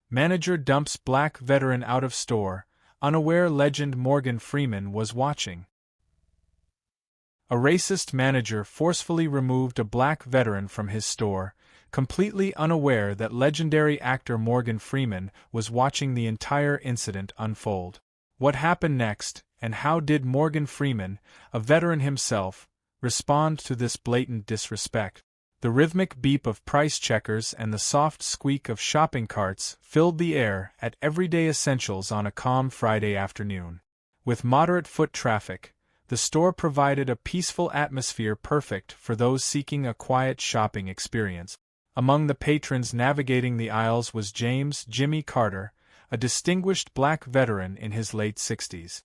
Manager dumps black veteran out of store, unaware legend Morgan Freeman was watching. A racist manager forcefully removed a black veteran from his store, completely unaware that legendary actor Morgan Freeman was watching the entire incident unfold. What happened next, and how did Morgan Freeman, a veteran himself, respond to this blatant disrespect? The rhythmic beep of price checkers and the soft squeak of shopping carts filled the air at Everyday Essentials on a calm Friday afternoon. With moderate foot traffic, the store provided a peaceful atmosphere perfect for those seeking a quiet shopping experience. Among the patrons navigating the aisles was James "Jimmy" Carter, a distinguished black veteran in his late 60s.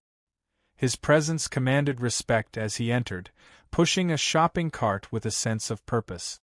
His presence commanded respect as he entered, pushing a shopping cart with a sense of purpose.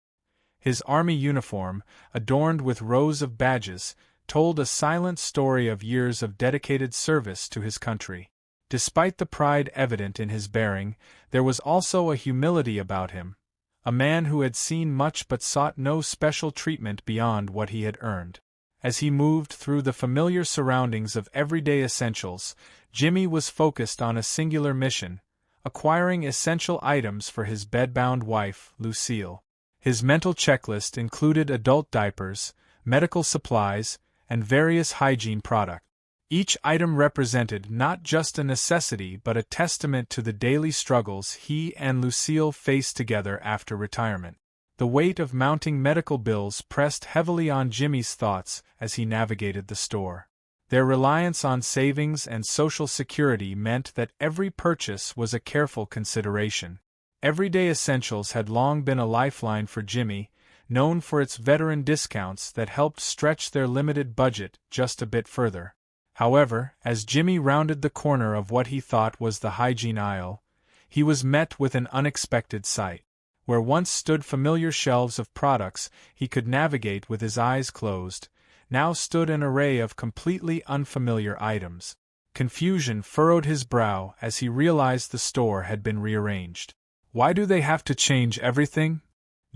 His army uniform, adorned with rows of badges, told a silent story of years of dedicated service to his country. Despite the pride evident in his bearing, there was also a humility about him, a man who had seen much but sought no special treatment beyond what he had earned. As he moved through the familiar surroundings of Everyday Essentials, Jimmy was focused on a singular mission: acquiring essential items for his bedbound wife, Lucille. His mental checklist included adult diapers, medical supplies, and various hygiene products. Each item represented not just a necessity but a testament to the daily struggles he and Lucille faced together after retirement. The weight of mounting medical bills pressed heavily on Jimmy's thoughts as he navigated the store. Their reliance on savings and Social Security meant that every purchase was a careful consideration. Everyday Essentials had long been a lifeline for Jimmy, known for its veteran discounts that helped stretch their limited budget just a bit further. However, as Jimmy rounded the corner of what he thought was the hygiene aisle, he was met with an unexpected sight. Where once stood familiar shelves of products he could navigate with his eyes closed, now stood an array of completely unfamiliar items. Confusion furrowed his brow as he realized the store had been rearranged. "Why do they have to change everything?"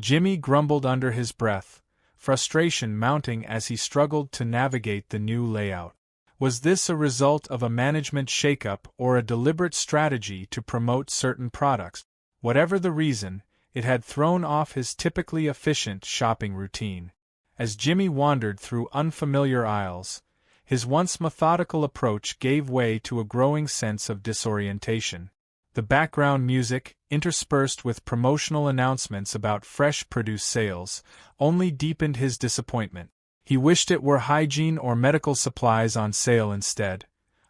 Jimmy grumbled under his breath, frustration mounting as he struggled to navigate the new layout. Was this a result of a management shakeup or a deliberate strategy to promote certain products? Whatever the reason, it had thrown off his typically efficient shopping routine. As Jimmy wandered through unfamiliar aisles, his once methodical approach gave way to a growing sense of disorientation. The background music, interspersed with promotional announcements about fresh produce sales, only deepened his disappointment. He wished it were hygiene or medical supplies on sale instead,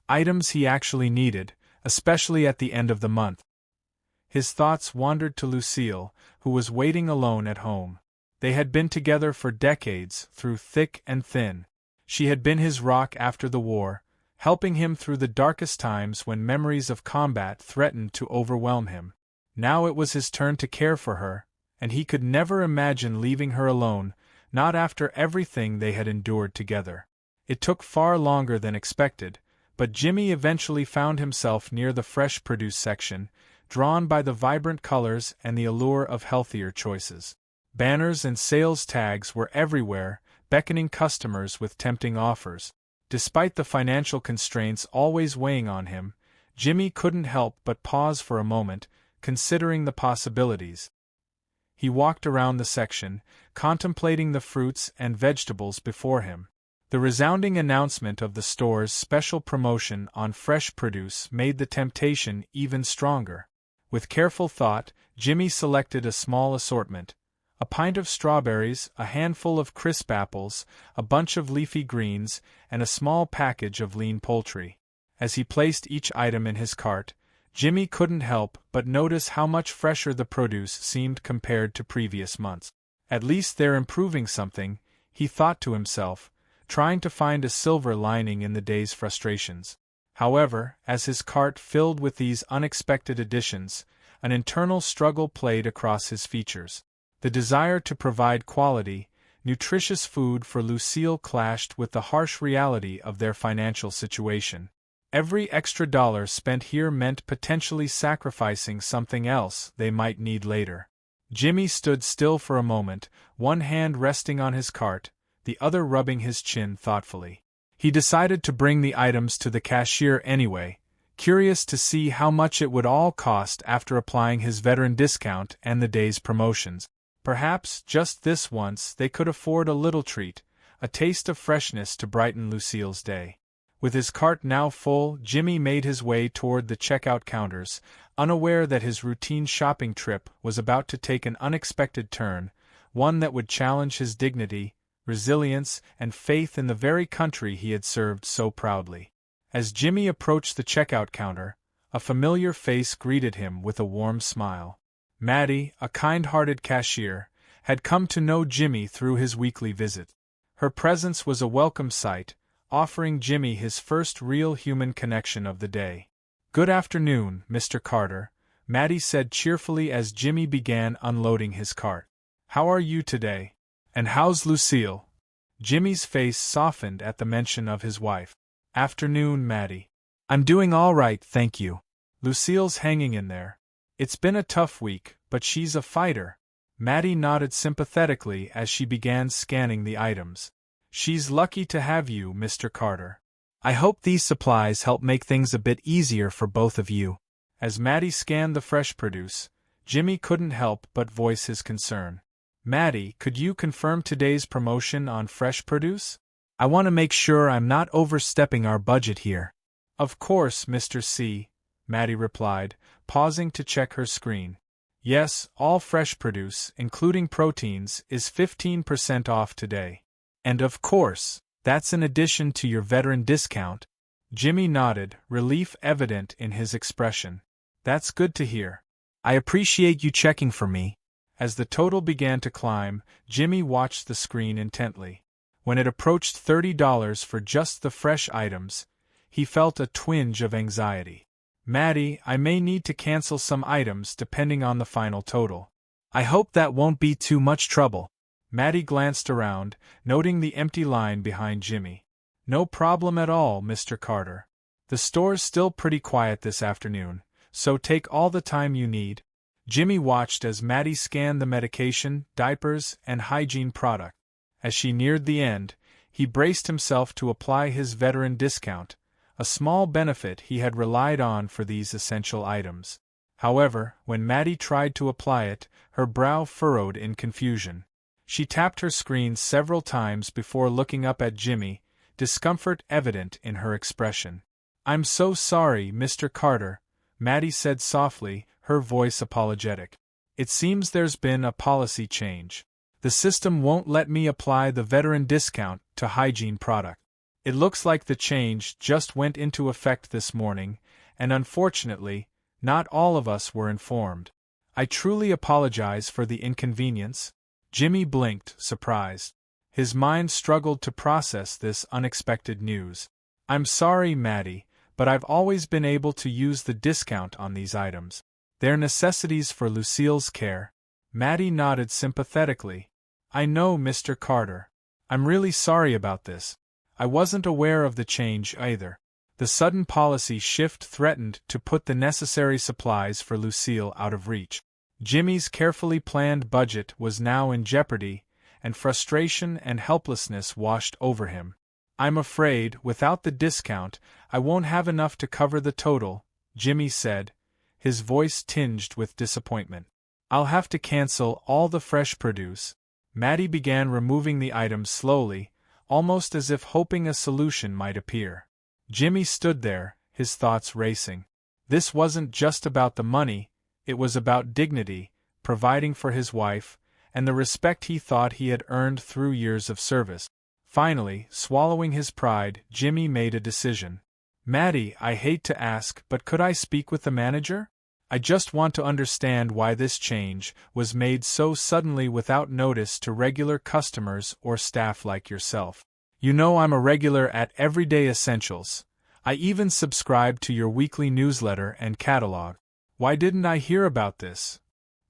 items he actually needed, especially at the end of the month. His thoughts wandered to Lucille, who was waiting alone at home. They had been together for decades, through thick and thin. She had been his rock after the war, helping him through the darkest times when memories of combat threatened to overwhelm him. Now it was his turn to care for her, and he could never imagine leaving her alone, not after everything they had endured together. It took far longer than expected, but Jimmy eventually found himself near the fresh produce section, drawn by the vibrant colors and the allure of healthier choices. Banners and sales tags were everywhere, beckoning customers with tempting offers. Despite the financial constraints always weighing on him, Jimmy couldn't help but pause for a moment, considering the possibilities. He walked around the section, contemplating the fruits and vegetables before him. The resounding announcement of the store's special promotion on fresh produce made the temptation even stronger. With careful thought, Jimmy selected a small assortment: a pint of strawberries, a handful of crisp apples, a bunch of leafy greens, and a small package of lean poultry. As he placed each item in his cart, Jimmy couldn't help but notice how much fresher the produce seemed compared to previous months. At least they're improving something, he thought to himself, trying to find a silver lining in the day's frustrations. However, as his cart filled with these unexpected additions, an internal struggle played across his features. The desire to provide quality, nutritious food for Lucille clashed with the harsh reality of their financial situation. Every extra dollar spent here meant potentially sacrificing something else they might need later. Jimmy stood still for a moment, one hand resting on his cart, the other rubbing his chin thoughtfully. He decided to bring the items to the cashier anyway, curious to see how much it would all cost after applying his veteran discount and the day's promotions. Perhaps, just this once, they could afford a little treat, a taste of freshness to brighten Lucille's day. With his cart now full, Jimmy made his way toward the checkout counters, unaware that his routine shopping trip was about to take an unexpected turn, one that would challenge his dignity, resilience, and faith in the very country he had served so proudly. As Jimmy approached the checkout counter, a familiar face greeted him with a warm smile. Maddie, a kind-hearted cashier, had come to know Jimmy through his weekly visit. Her presence was a welcome sight, offering Jimmy his first real human connection of the day. "Good afternoon, Mr. Carter," Maddie said cheerfully as Jimmy began unloading his cart. "How are you today? And how's Lucille?" Jimmy's face softened at the mention of his wife. "Afternoon, Maddie. I'm doing all right, thank you. Lucille's hanging in there. It's been a tough week, but she's a fighter." Maddie nodded sympathetically as she began scanning the items. "She's lucky to have you, Mr. Carter. I hope these supplies help make things a bit easier for both of you." As Maddie scanned the fresh produce, Jimmy couldn't help but voice his concern. "Maddie, could you confirm today's promotion on fresh produce? I want to make sure I'm not overstepping our budget here." "Of course, Mr. C," Maddie replied, pausing to check her screen. "Yes, all fresh produce, including proteins, is 15% off today. And of course, that's in addition to your veteran discount." Jimmy nodded, relief evident in his expression. "That's good to hear. I appreciate you checking for me." As the total began to climb, Jimmy watched the screen intently. When it approached $30 for just the fresh items, he felt a twinge of anxiety. "Maddie, I may need to cancel some items depending on the final total." "I hope that won't be too much trouble." Maddie glanced around, noting the empty line behind Jimmy. "No problem at all, Mr. Carter. The store's still pretty quiet this afternoon, so take all the time you need." Jimmy watched as Maddie scanned the medication, diapers, and hygiene product. As she neared the end, he braced himself to apply his veteran discount, a small benefit he had relied on for these essential items. However, when Maddie tried to apply it, her brow furrowed in confusion. She tapped her screen several times before looking up at Jimmy, discomfort evident in her expression. "I'm so sorry, Mr. Carter," Maddie said softly, her voice apologetic. "It seems there's been a policy change. The system won't let me apply the veteran discount to hygiene product. It looks like the change just went into effect this morning, and unfortunately, not all of us were informed. I truly apologize for the inconvenience." Jimmy blinked, surprised. His mind struggled to process this unexpected news. "I'm sorry, Maddie, but I've always been able to use the discount on these items. They're necessities for Lucille's care." Maddie nodded sympathetically. "I know, Mr. Carter. I'm really sorry about this. I wasn't aware of the change either." The sudden policy shift threatened to put the necessary supplies for Lucille out of reach. Jimmy's carefully planned budget was now in jeopardy, and frustration and helplessness washed over him. "I'm afraid, without the discount, I won't have enough to cover the total," Jimmy said, his voice tinged with disappointment. "I'll have to cancel all the fresh produce." Maddie began removing the items slowly, almost as if hoping a solution might appear. Jimmy stood there, his thoughts racing. This wasn't just about the money, it was about dignity, providing for his wife, and the respect he thought he had earned through years of service. Finally, swallowing his pride, Jimmy made a decision. "Maddie, I hate to ask, but could I speak with the manager? I just want to understand why this change was made so suddenly without notice to regular customers or staff like yourself. You know I'm a regular at Everyday Essentials. I even subscribe to your weekly newsletter and catalog. Why didn't I hear about this?"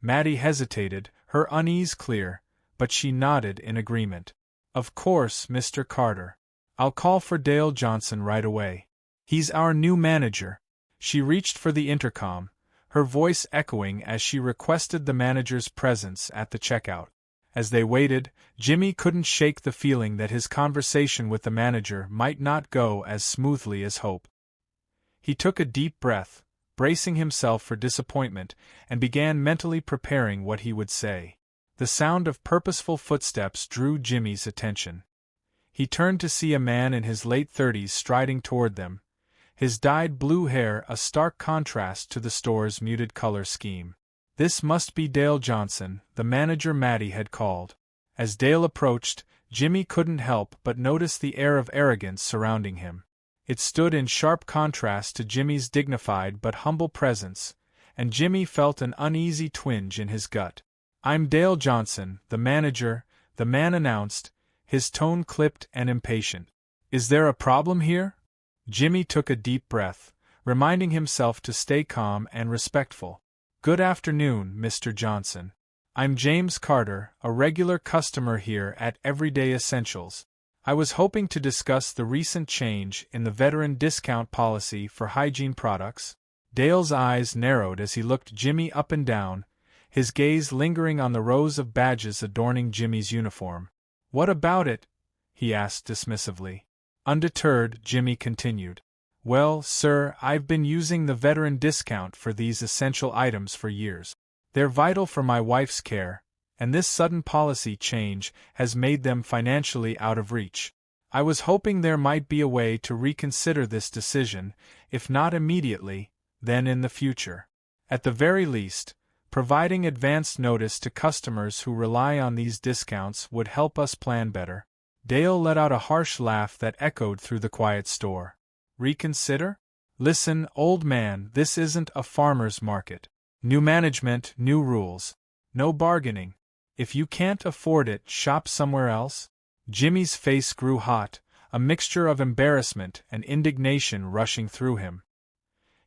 Maddie hesitated, her unease clear, but she nodded in agreement. "Of course, Mr. Carter. I'll call for Dale Johnson right away. He's our new manager." She reached for the intercom, her voice echoing as she requested the manager's presence at the checkout. As they waited, Jimmy couldn't shake the feeling that his conversation with the manager might not go as smoothly as hoped. He took a deep breath, bracing himself for disappointment, and began mentally preparing what he would say. The sound of purposeful footsteps drew Jimmy's attention. He turned to see a man in his late 30s striding toward them, his dyed blue hair a stark contrast to the store's muted color scheme. This must be Dale Johnson, the manager Matty had called. As Dale approached, Jimmy couldn't help but notice the air of arrogance surrounding him. It stood in sharp contrast to Jimmy's dignified but humble presence, and Jimmy felt an uneasy twinge in his gut. "I'm Dale Johnson, the manager," the man announced, his tone clipped and impatient. "Is there a problem here?" Jimmy took a deep breath, reminding himself to stay calm and respectful. "Good afternoon, Mr. Johnson. I'm James Carter, a regular customer here at Everyday Essentials. I was hoping to discuss the recent change in the veteran discount policy for hygiene products." Dale's eyes narrowed as he looked Jimmy up and down, his gaze lingering on the rows of badges adorning Jimmy's uniform. "What about it?" he asked dismissively. Undeterred, Jimmy continued. "Well, sir, I've been using the veteran discount for these essential items for years. They're vital for my wife's care, and this sudden policy change has made them financially out of reach. I was hoping there might be a way to reconsider this decision, if not immediately, then in the future. At the very least, providing advance notice to customers who rely on these discounts would help us plan better." Dale let out a harsh laugh that echoed through the quiet store. "Reconsider? Listen, old man, this isn't a farmer's market. New management, new rules. No bargaining. If you can't afford it, shop somewhere else." Jimmy's face grew hot, a mixture of embarrassment and indignation rushing through him.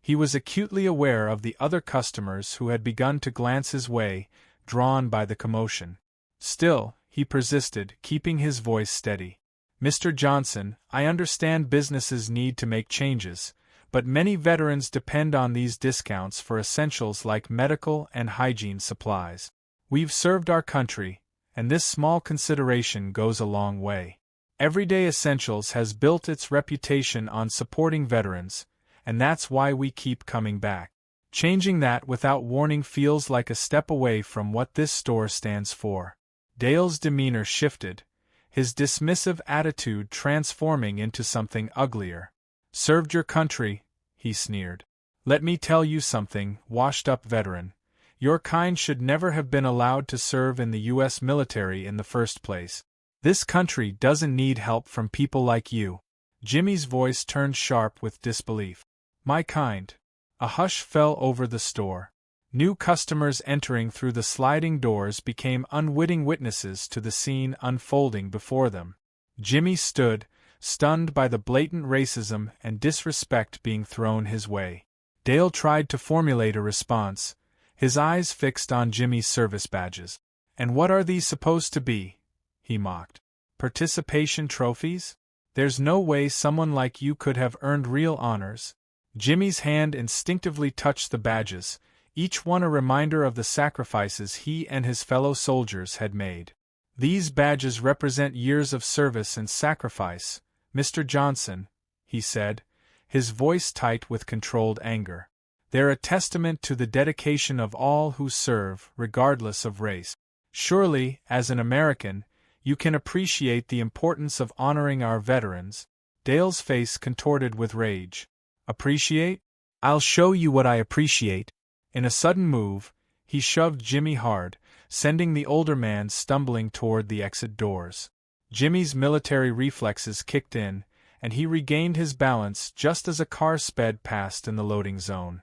He was acutely aware of the other customers who had begun to glance his way, drawn by the commotion. Still, he persisted, keeping his voice steady. "Mr. Johnson, I understand businesses need to make changes, but many veterans depend on these discounts for essentials like medical and hygiene supplies. We've served our country, and this small consideration goes a long way. Everyday Essentials has built its reputation on supporting veterans, and that's why we keep coming back. Changing that without warning feels like a step away from what this store stands for." Dale's demeanor shifted, his dismissive attitude transforming into something uglier. "Served your country," he sneered. "Let me tell you something, washed-up veteran. Your kind should never have been allowed to serve in the U.S. military in the first place. This country doesn't need help from people like you." Jimmy's voice turned sharp with disbelief. "My kind." A hush fell over the store. New customers entering through the sliding doors became unwitting witnesses to the scene unfolding before them. Jimmy stood, stunned by the blatant racism and disrespect being thrown his way. Dale tried to formulate a response, his eyes fixed on Jimmy's service badges. "And what are these supposed to be?" he mocked. "Participation trophies? There's no way someone like you could have earned real honors." Jimmy's hand instinctively touched the badges, each one a reminder of the sacrifices he and his fellow soldiers had made. "These badges represent years of service and sacrifice, Mr. Johnson," he said, his voice tight with controlled anger. "They're a testament to the dedication of all who serve, regardless of race. Surely, as an American, you can appreciate the importance of honoring our veterans." Dale's face contorted with rage. "Appreciate? I'll show you what I appreciate." In a sudden move, he shoved Jimmy hard, sending the older man stumbling toward the exit doors. Jimmy's military reflexes kicked in, and he regained his balance just as a car sped past in the loading zone.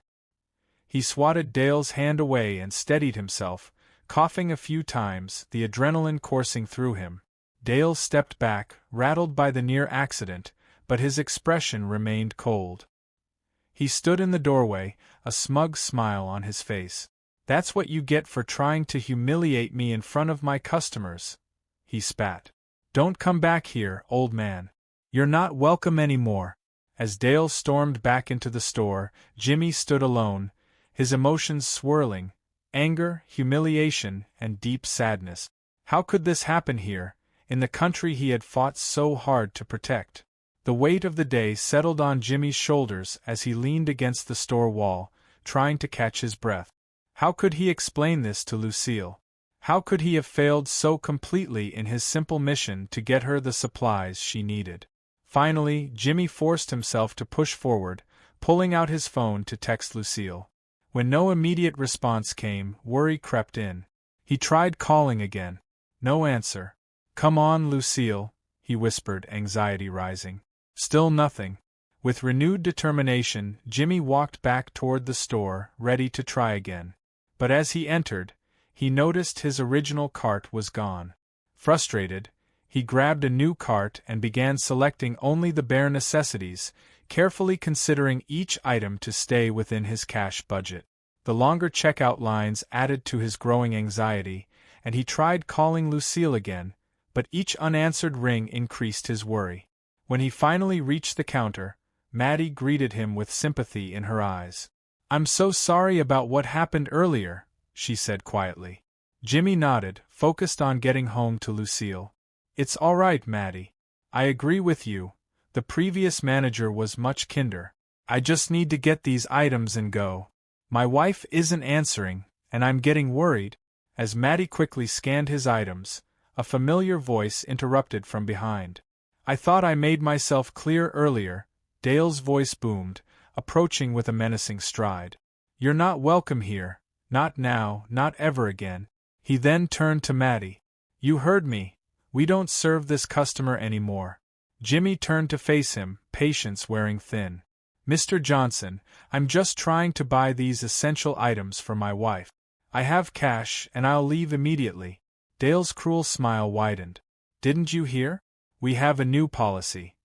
He swatted Dale's hand away and steadied himself, coughing a few times, the adrenaline coursing through him. Dale stepped back, rattled by the near accident, but his expression remained cold. He stood in the doorway, a smug smile on his face. "That's what you get for trying to humiliate me in front of my customers," he spat. "Don't come back here, old man. You're not welcome anymore." As Dale stormed back into the store, Jimmy stood alone, his emotions swirling, anger, humiliation, and deep sadness. How could this happen here, in the country he had fought so hard to protect? The weight of the day settled on Jimmy's shoulders as he leaned against the store wall, trying to catch his breath. How could he explain this to Lucille? How could he have failed so completely in his simple mission to get her the supplies she needed? Finally, Jimmy forced himself to push forward, pulling out his phone to text Lucille. When no immediate response came, worry crept in. He tried calling again. No answer. "Come on, Lucille," he whispered, anxiety rising. Still nothing. With renewed determination, Jimmy walked back toward the store, ready to try again. But as he entered, he noticed his original cart was gone. Frustrated, he grabbed a new cart and began selecting only the bare necessities, carefully considering each item to stay within his cash budget. The longer checkout lines added to his growing anxiety, and he tried calling Lucille again, but each unanswered ring increased his worry. When he finally reached the counter, Maddie greeted him with sympathy in her eyes. "I'm so sorry about what happened earlier," she said quietly. Jimmy nodded, focused on getting home to Lucille. "It's all right, Maddie. I agree with you. The previous manager was much kinder. I just need to get these items and go. My wife isn't answering, and I'm getting worried." As Maddie quickly scanned his items, a familiar voice interrupted from behind. "I thought I made myself clear earlier," Dale's voice boomed, approaching with a menacing stride. "You're not welcome here, not now, not ever again." He then turned to Maddie. "You heard me. We don't serve this customer anymore." Jimmy turned to face him, patience wearing thin. "Mr. Johnson, I'm just trying to buy these essential items for my wife. I have cash and I'll leave immediately." Dale's cruel smile widened. "Didn't you hear? We have a new policy.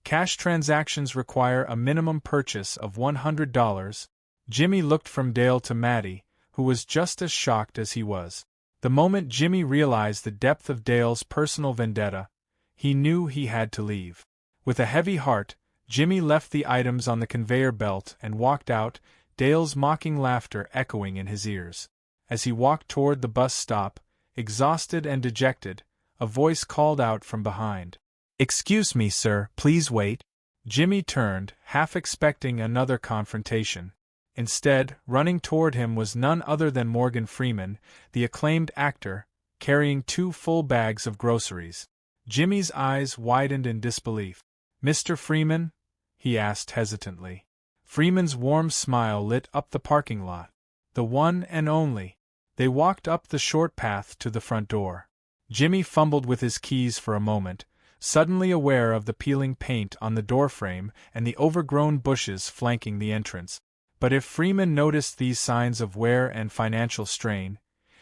Cash transactions require a minimum purchase of $100. Jimmy looked from Dale to Maddie, who was just as shocked as he was. The moment Jimmy realized the depth of Dale's personal vendetta, he knew he had to leave. With a heavy heart, Jimmy left the items on the conveyor belt and walked out, Dale's mocking laughter echoing in his ears. As he walked toward the bus stop, exhausted and dejected, a voice called out from behind. "Excuse me, sir, please wait." Jimmy turned, half expecting another confrontation. Instead, running toward him was none other than Morgan Freeman, the acclaimed actor, carrying 2 full bags of groceries. Jimmy's eyes widened in disbelief. "Mr. Freeman?" he asked hesitantly. Freeman's warm smile lit up the parking lot. "The one and only." They walked up the short path to the front door. Jimmy fumbled with his keys for a moment, suddenly aware of the peeling paint on the doorframe and the overgrown bushes flanking the entrance. But if Freeman noticed these signs of wear and financial strain,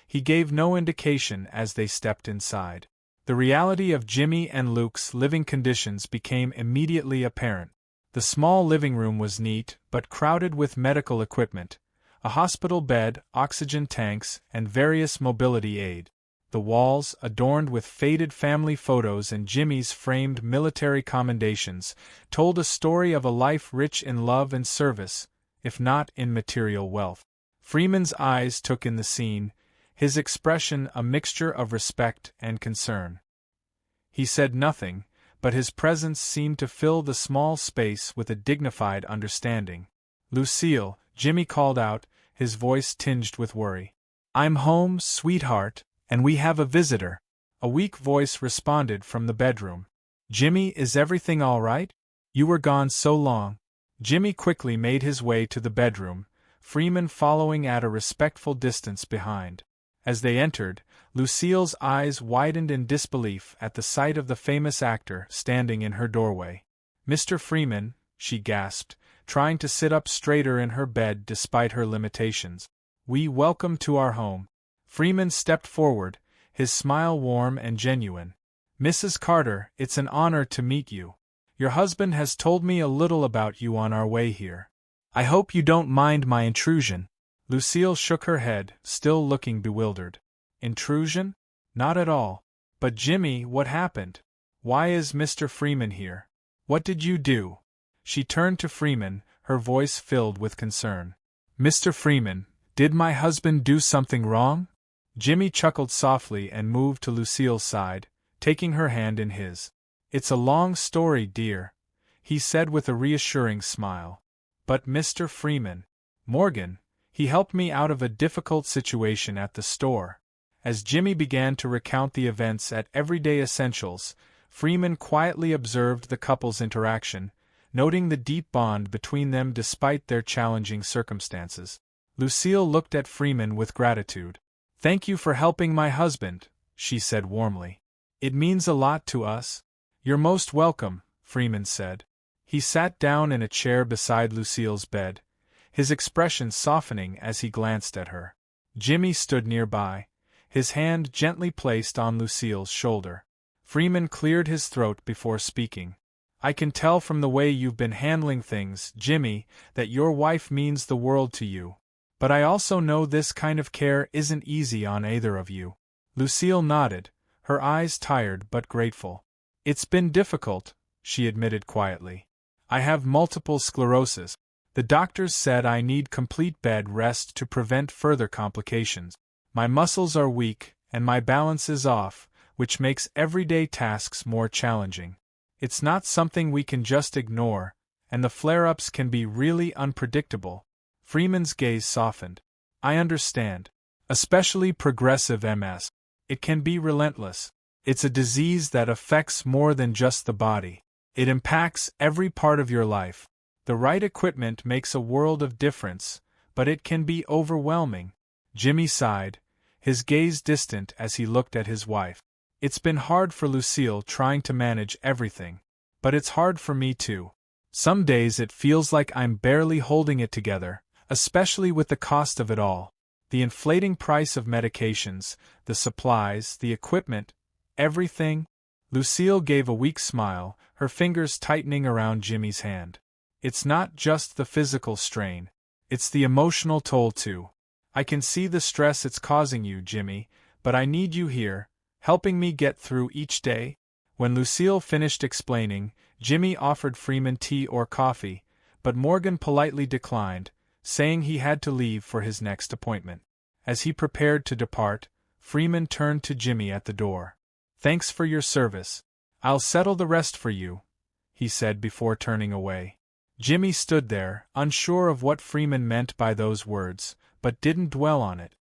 he gave no indication as they stepped inside. The reality of Jimmy and Luke's living conditions became immediately apparent. The small living room was neat, but crowded with medical equipment, a hospital bed, oxygen tanks, and various mobility aid. The walls, adorned with faded family photos and Jimmy's framed military commendations, told a story of a life rich in love and service, if not in material wealth. Freeman's eyes took in the scene, his expression a mixture of respect and concern. He said nothing, but his presence seemed to fill the small space with a dignified understanding. "Lucille," Jimmy called out, his voice tinged with worry. "I'm home, sweetheart, and we have a visitor." A weak voice responded from the bedroom. "Jimmy, is everything all right? You were gone so long." Jimmy quickly made his way to the bedroom, Freeman following at a respectful distance behind. As they entered, Lucille's eyes widened in disbelief at the sight of the famous actor standing in her doorway. "Mr. Freeman," she gasped, trying to sit up straighter in her bed despite her limitations. "We welcome to our home." Freeman stepped forward, his smile warm and genuine. "Mrs. Carter, it's an honor to meet you. Your husband has told me a little about you on our way here. I hope you don't mind my intrusion." Lucille shook her head, still looking bewildered. "Intrusion? Not at all. But Jimmy, what happened? Why is Mr. Freeman here? What did you do?" She turned to Freeman, her voice filled with concern. "Mr. Freeman, did my husband do something wrong?" Jimmy chuckled softly and moved to Lucille's side, taking her hand in his. "It's a long story, dear," he said with a reassuring smile. "But Mr. Freeman, Morgan, he helped me out of a difficult situation at the store." As Jimmy began to recount the events at Everyday Essentials, Freeman quietly observed the couple's interaction, noting the deep bond between them despite their challenging circumstances. Lucille looked at Freeman with gratitude. "Thank you for helping my husband," she said warmly. "It means a lot to us." "You're most welcome," Freeman said. He sat down in a chair beside Lucille's bed, his expression softening as he glanced at her. Jimmy stood nearby, his hand gently placed on Lucille's shoulder. Freeman cleared his throat before speaking. "I can tell from the way you've been handling things, Jimmy, that your wife means the world to you. But I also know this kind of care isn't easy on either of you." Lucille nodded, her eyes tired but grateful. "It's been difficult," she admitted quietly. "I have multiple sclerosis. The doctors said I need complete bed rest to prevent further complications. My muscles are weak, and my balance is off, which makes everyday tasks more challenging. It's not something we can just ignore, and the flare-ups can be really unpredictable." Freeman's gaze softened. "I understand. Especially progressive MS. It can be relentless. It's a disease that affects more than just the body. It impacts every part of your life. The right equipment makes a world of difference, but it can be overwhelming." Jimmy sighed, his gaze distant as he looked at his wife. "It's been hard for Lucille trying to manage everything. But it's hard for me too. Some days it feels like I'm barely holding it together, especially with the cost of it all. The inflating price of medications, the supplies, the equipment, everything." Lucille gave a weak smile, her fingers tightening around Jimmy's hand. "It's not just the physical strain. It's the emotional toll too. I can see the stress it's causing you, Jimmy, but I need you here, helping me get through each day." When Lucille finished explaining, Jimmy offered Freeman tea or coffee, but Morgan politely declined, saying he had to leave for his next appointment. As he prepared to depart, Freeman turned to Jimmy at the door. "Thanks for your service. I'll settle the rest for you," he said before turning away. Jimmy stood there, unsure of what Freeman meant by those words, but didn't dwell on it.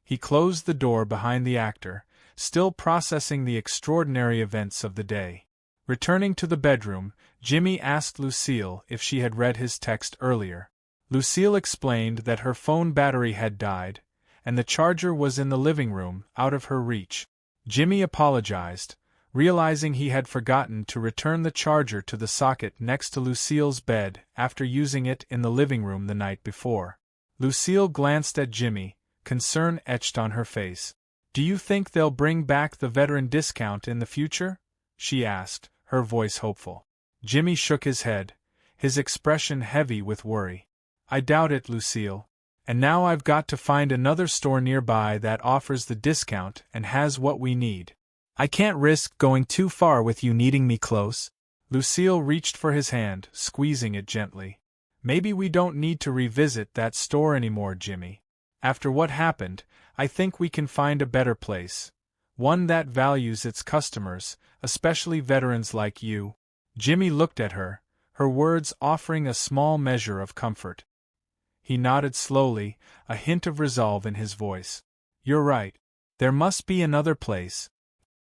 He closed the door behind the actor, still processing the extraordinary events of the day. Returning to the bedroom, Jimmy asked Lucille if she had read his text earlier. Lucille explained that her phone battery had died, and the charger was in the living room, out of her reach. Jimmy apologized, realizing he had forgotten to return the charger to the socket next to Lucille's bed after using it in the living room the night before. Lucille glanced at Jimmy, concern etched on her face. "Do you think they'll bring back the veteran discount in the future?" she asked, her voice hopeful. Jimmy shook his head, his expression heavy with worry. "I doubt it, Lucille. And now I've got to find another store nearby that offers the discount and has what we need. I can't risk going too far with you needing me close." Lucille reached for his hand, squeezing it gently. "Maybe we don't need to revisit that store anymore, Jimmy. After what happened, I think we can find a better place. One that values its customers, especially veterans like you." Jimmy looked at her, her words offering a small measure of comfort. He nodded slowly, a hint of resolve in his voice. "You're right. There must be another place,